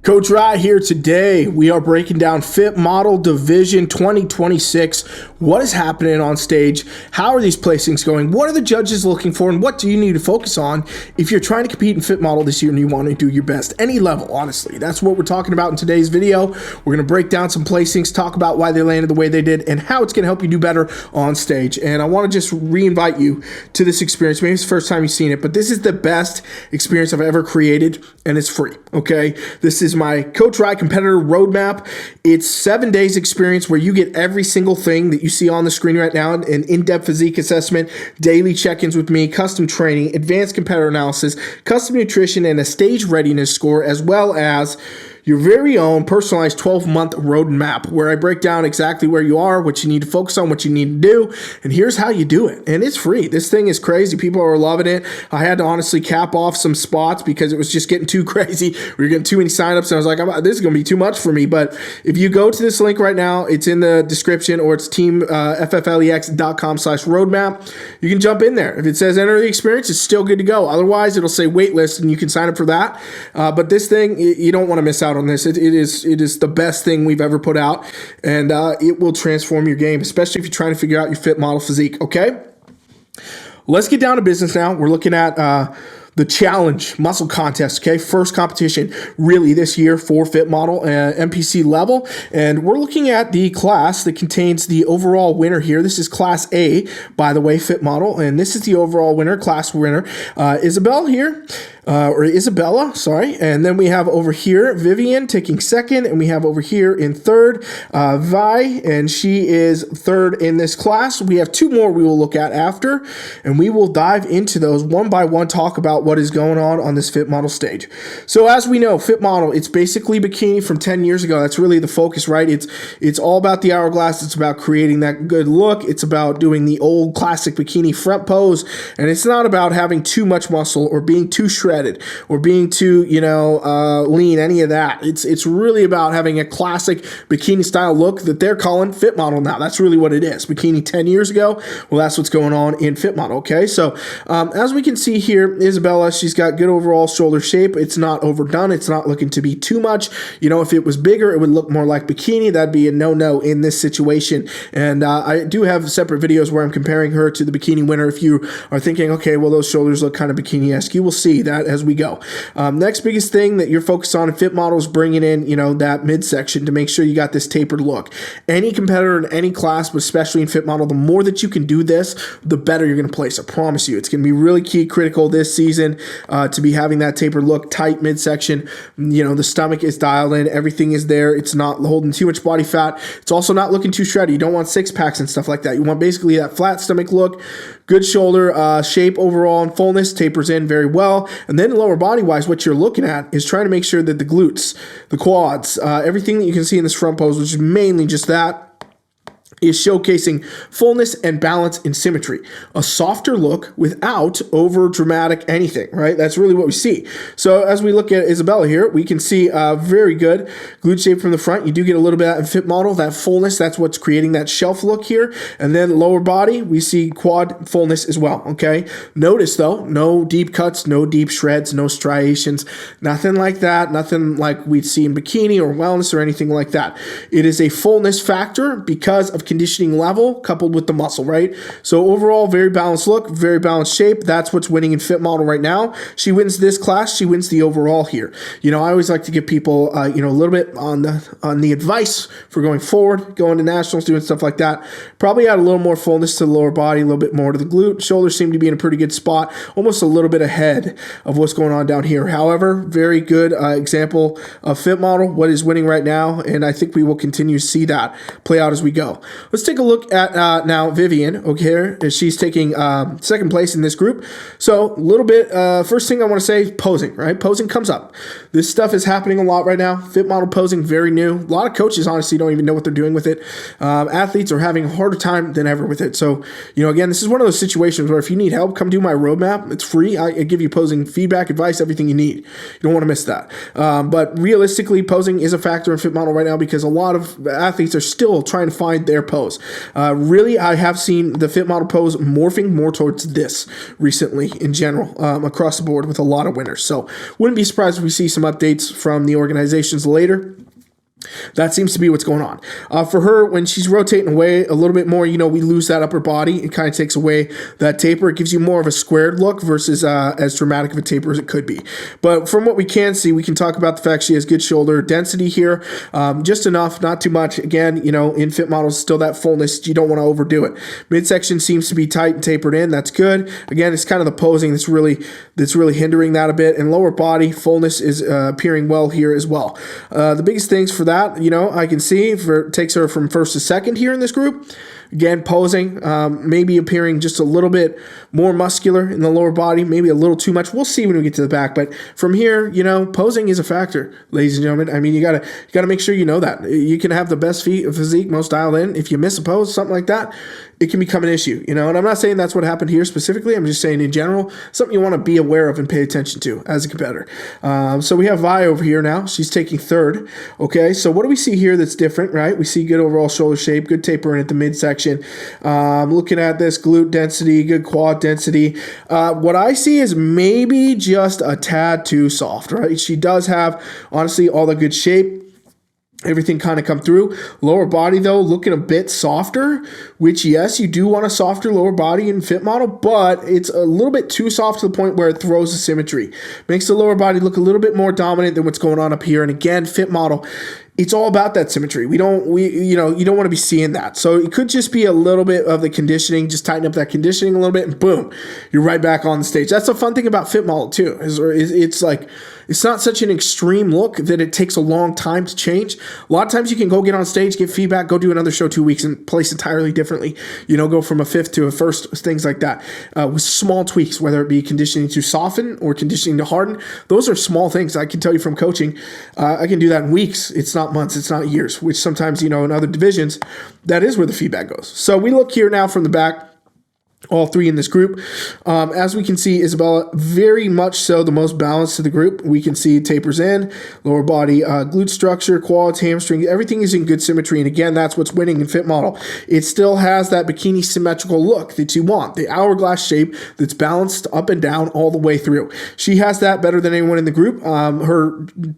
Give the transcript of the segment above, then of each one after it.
Coach Rye here today. We are breaking down Fit Model Division 2026. What is happening on stage? How are these placings going? What are the judges looking for? And what do you need to focus on if you're trying to compete in Fit Model this year and you want to do your best? Any level, honestly. That's what we're talking about in today's video. We're going to break down some placings, talk about why they landed the way they did, and how it's going to help you do better on stage. And I want to just re-invite you to this experience. Maybe it's the first time you've seen it, but this is the best experience I've ever created, and it's free, okay? This is my Coach Rye Competitor Roadmap. It's 7 days experience where you get every single thing that you see on the screen right now: an in-depth physique assessment, daily check-ins with me, custom training, advanced competitor analysis, custom nutrition, and a stage readiness score, as well as your very own personalized 12-month roadmap where I break down exactly where you are, what you need to focus on, what you need to do, and here's how you do it. And it's free. This thing is crazy. People are loving it. I had to honestly cap off some spots because it was just getting too crazy. We were getting too many signups, and I was like, this is going to be too much for me. But if you go to this link right now, it's in the description, or it's FFLEX.com/roadmap. You can jump in there. If it says enter the experience, it's still good to go. Otherwise, it'll say waitlist, and you can sign up for that. But this thing, you don't want to miss out on this. It is the best thing we've ever put out, and it will transform your game, especially if you're trying to figure out your fit model physique. Okay, let's get down to business now. We're looking at the challenge muscle contest. Okay, first competition really this year for fit model MPC level, and we're looking at the class that contains the overall winner here. This is class A, by the way, fit model, and this is the overall winner, class winner, Isabella here. Isabella, sorry. And then we have over here Vivian taking second, and we have over here in third Vi, and she is third in this class. We have two more we will look at after, and we will dive into those one by one, talk about what is going on this fit model stage. So as we know, fit model, it's basically bikini from 10 years ago. That's really the focus, right? It's all about the hourglass. It's about creating that good look. It's about doing the old classic bikini front pose, and it's not about having too much muscle or being too shredded or being too, lean, any of that. It's really about having a classic bikini style look that they're calling fit model now. That's really what it is. Bikini 10 years ago, well, that's what's going on in fit model, okay? So as we can see here, Isabella, she's got good overall shoulder shape. It's not overdone. It's not looking to be too much. If it was bigger, it would look more like bikini. That'd be a no-no in this situation. And I do have separate videos where I'm comparing her to the bikini winner. If you are thinking, okay, well, those shoulders look kind of bikini-esque, you will see that as we go. Next biggest thing that you're focused on in fit model is bringing in, that midsection to make sure you got this tapered look. Any competitor in any class, but especially in fit model, the more that you can do this, the better you're going to place. I promise you. It's going to be really key, critical this season to be having that tapered look, tight midsection. The stomach is dialed in. Everything is there. It's not holding too much body fat. It's also not looking too shredded. You don't want six packs and stuff like that. You want basically that flat stomach look, good shoulder shape overall, and fullness tapers in very well. And then lower body wise, what you're looking at is trying to make sure that the glutes, the quads, everything that you can see in this front pose, which is mainly just that, is showcasing fullness and balance and symmetry. A softer look without over dramatic anything, right? That's really what we see. So as we look at Isabella here, we can see very good glute shape from the front. You do get a little bit of that in fit model, that fullness. That's what's creating that shelf look here. And then lower body, we see quad fullness as well, okay? Notice though, no deep cuts, no deep shreds, no striations, nothing like that, nothing like we'd see in bikini or wellness or anything like that. It is a fullness factor because of conditioning level coupled with the muscle, right? So overall, very balanced look, very balanced shape. That's what's winning in fit model right now. She wins this class. She wins the overall here. I always like to give people, a little bit on the advice for going forward, going to nationals, doing stuff like that. Probably add a little more fullness to the lower body, a little bit more to the glute. Shoulders seem to be in a pretty good spot, almost a little bit ahead of what's going on down here. However, very good example of fit model, what is winning right now, and I think we will continue to see that play out as we go. Let's take a look at now Vivian, okay, as she's taking second place in this group. So a little bit, first thing I want to say, posing, right? Posing comes up. This stuff is happening a lot right now. Fit model posing, very new. A lot of coaches honestly don't even know what they're doing with it. Athletes are having a harder time than ever with it. So, again, this is one of those situations where if you need help, come do my roadmap. It's free. I give you posing feedback, advice, everything you need. You don't want to miss that. But realistically, posing is a factor in fit model right now because a lot of athletes are still trying to find their pose. Really, I have seen the fit model pose morphing more towards this recently in general, across the board with a lot of winners. So wouldn't be surprised if we see some updates from the organizations later. That seems to be what's going on. For her, when she's rotating away a little bit more, we lose that upper body. It kind of takes away that taper. It gives you more of a squared look versus as dramatic of a taper as it could be. But from what we can see, we can talk about the fact she has good shoulder density here. Just enough, not too much. Again, in fit models, still that fullness. You don't want to overdo it. Midsection seems to be tight and tapered in. That's good. Again, it's kind of the posing that's really hindering that a bit. And lower body fullness is appearing well here as well. The biggest things for that, I can see takes her from first to second here in this group. Again, posing, maybe appearing just a little bit more muscular in the lower body, maybe a little too much. We'll see when we get to the back. But from here, posing is a factor, ladies and gentlemen. I mean, you gotta make sure you know that. You can have the best physique, most dialed in. If you miss a pose, something like that, it can become an issue, And I'm not saying that's what happened here specifically. I'm just saying in general, something you want to be aware of and pay attention to as a competitor. So we have Vi over here now. She's taking third. Okay, so what do we see here that's different, right? We see good overall shoulder shape, good tapering at the midsection. Looking at this glute density, good quad density. What I see is maybe just a tad too soft, right? She does have, honestly, all the good shape. Everything kind of come through. Lower body, though, looking a bit softer, which, yes, you do want a softer lower body in fit model, but it's a little bit too soft to the point where it throws the symmetry. Makes the lower body look a little bit more dominant than what's going on up here. And again, fit model, it's all about that symmetry. You don't want to be seeing that. So it could just be a little bit of the conditioning, just tighten up that conditioning a little bit, and boom, you're right back on the stage. That's the fun thing about fit model too. It's like, it's not such an extreme look that it takes a long time to change. A lot of times you can go get on stage, get feedback, go do another show 2 weeks and place entirely differently. Go from a fifth to a first, things like that. With small tweaks, whether it be conditioning to soften or conditioning to harden. Those are small things. I can tell you from coaching, I can do that in weeks. It's not months, it's not years, which sometimes, in other divisions, that is where the feedback goes. So we look here now from the back. All three in this group. As we can see, Isabella, very much so the most balanced of the group. We can see tapers in, lower body, glute structure, quads, hamstrings, everything is in good symmetry. And again, that's what's winning in fit model. It still has that bikini symmetrical look that you want, the hourglass shape that's balanced up and down all the way through. She has that better than anyone in the group. Her,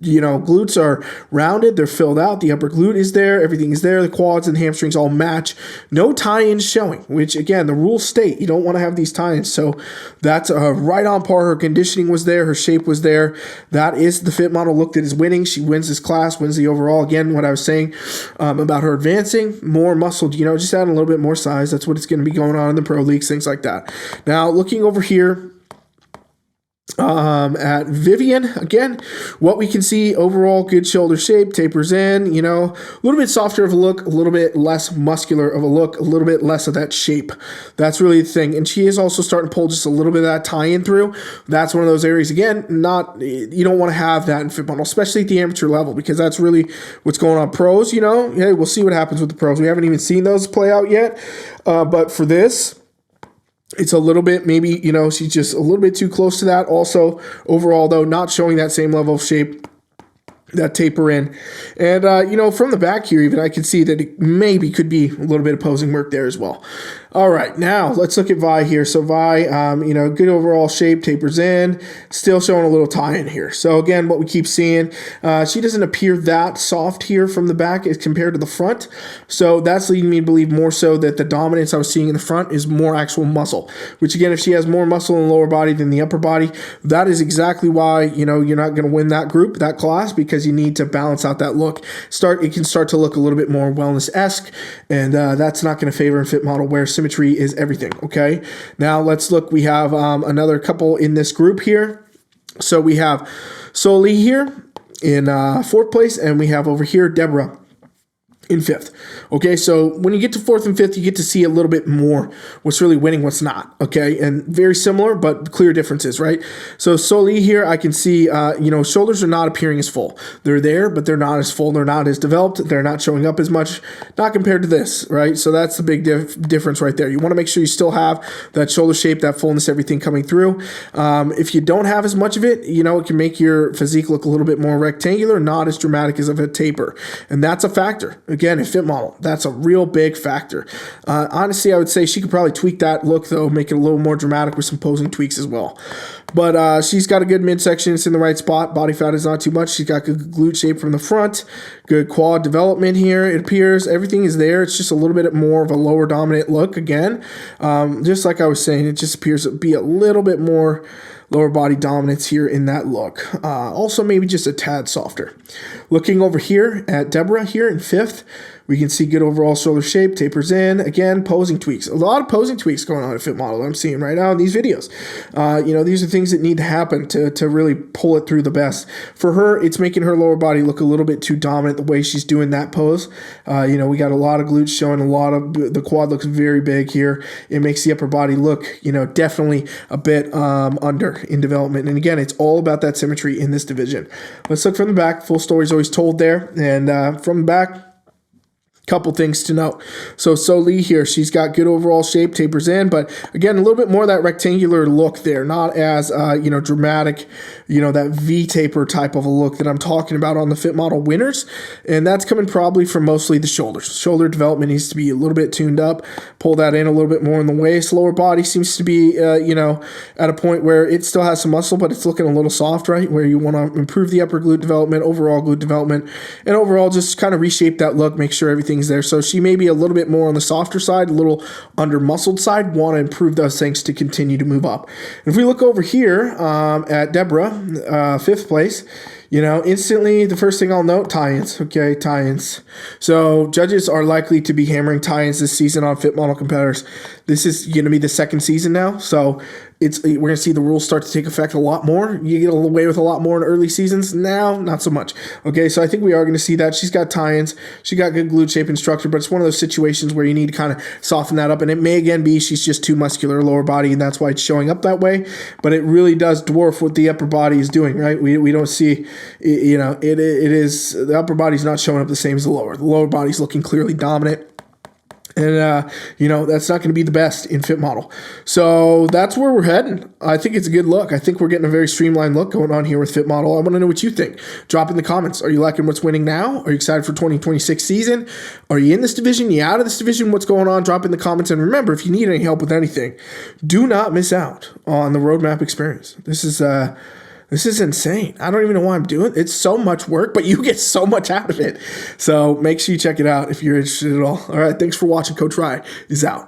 glutes are rounded, they're filled out. The upper glute is there, everything is there. The quads and hamstrings all match. No tie-ins showing, which again, the rules state you don't want to have these tie-ins. So that's right on par. Her conditioning was there. Her shape was there. That is the fit model look that is winning. She wins this class, wins the overall. Again, what I was saying about her advancing, more muscled, just add a little bit more size. That's what it's going to be going on in the pro leagues, things like that. Now, looking over here, at Vivian, again, what we can see overall, good shoulder shape, tapers in, a little bit softer of a look, a little bit less muscular of a look, a little bit less of that shape. That's really the thing. And she is also starting to pull just a little bit of that tie-in through. That's one of those areas, again, you don't want to have that in fit model, especially at the amateur level, because that's really what's going on. Pros, hey, we'll see what happens with the pros. We haven't even seen those play out yet. But for this, it's a little bit, maybe, she's just a little bit too close to that. Also, overall, though, not showing that same level of shape, that taper in. And, from the back here, even I can see that it maybe could be a little bit of posing work there as well. All right, now let's look at Vi here. So Vi, good overall shape, tapers in, still showing a little tie in here. So again, what we keep seeing, she doesn't appear that soft here from the back as compared to the front. So that's leading me to believe more so that the dominance I was seeing in the front is more actual muscle, which again, if she has more muscle in the lower body than the upper body, that is exactly why, you're not going to win that group, that class, because you need to balance out that look. It can start to look a little bit more wellness-esque, and that's not going to favor in fit model where symmetry is everything. Okay, now let's look. We have another couple in this group here. So we have Soli here in fourth place, and we have over here Deborah in fifth. Okay, so when you get to fourth and fifth, you get to see a little bit more what's really winning, what's not. Okay, and very similar, but clear differences, right? So Soli here, I can see, shoulders are not appearing as full. They're there, but they're not as full. They're not as developed. They're not showing up as much, not compared to this, right? So that's the big difference right there. You want to make sure you still have that shoulder shape, that fullness, everything coming through. If you don't have as much of it, it can make your physique look a little bit more rectangular, not as dramatic as of a taper. And that's a factor. Again, in fit model, that's a real big factor. Honestly, I would say she could probably tweak that look, though, make it a little more dramatic with some posing tweaks as well. But she's got a good midsection. It's in the right spot. Body fat is not too much. She's got good glute shape from the front. Good quad development here. It appears everything is there. It's just a little bit more of a lower dominant look again. Just like I was saying, it just appears to be a little bit more lower body dominance here in that look. Also maybe just a tad softer. Looking over here at Deborah here in 5th, we can see good overall shoulder shape, tapers in. Again, posing tweaks. A lot of posing tweaks going on in fit model I'm seeing right now in these videos. These are things that need to happen to really pull it through the best. For her, it's making her lower body look a little bit too dominant the way she's doing that pose. We got a lot of glutes showing, the quad looks very big here. It makes the upper body look, definitely a bit under in development. And again, it's all about that symmetry in this division. Let's look from the back. Full story is always told there. And from the back, couple things to note. So Lee here, she's got good overall shape, tapers in, but again, a little bit more of that rectangular look there, not as, dramatic, that V-taper type of a look that I'm talking about on the fit model winners. And that's coming probably from mostly the shoulders. Shoulder development needs to be a little bit tuned up, pull that in a little bit more in the waist. Lower body seems to be, at a point where it still has some muscle, but it's looking a little soft, right? Where you want to improve the upper glute development, overall glute development, and overall just kind of reshape that look, make sure everything's there. So she may be a little bit more on the softer side, a little under muscled side, want to improve those things to continue to move up. If we look over here at Deborah, 5th place, instantly the first thing I'll note, tie-ins. Okay, tie-ins. So judges are likely to be hammering tie-ins this season on fit model competitors. This is going to be the second season now, so we're going to see the rules start to take effect a lot more. You get away with a lot more in early seasons. Now, not so much. Okay, so I think we are going to see that. She's got tie-ins. She got good glute shape and structure, but it's one of those situations where you need to kind of soften that up, and it may again be she's just too muscular lower body, and that's why it's showing up that way, but it really does dwarf what the upper body is doing, right? We don't see, it is, the upper body's not showing up the same as the lower. The lower body's looking clearly dominant. And, that's not going to be the best in fit model. So that's where we're heading. I think it's a good look. I think we're getting a very streamlined look going on here with fit model. I want to know what you think. Drop in the comments. Are you liking what's winning now? Are you excited for 2026 season? Are you in this division? You out of this division? What's going on? Drop in the comments. And remember, if you need any help with anything, do not miss out on the roadmap experience. This is insane. I don't even know why I'm doing it. It's so much work, but you get so much out of it. So make sure you check it out if you're interested at all. All right, thanks for watching. Coach Rye is out.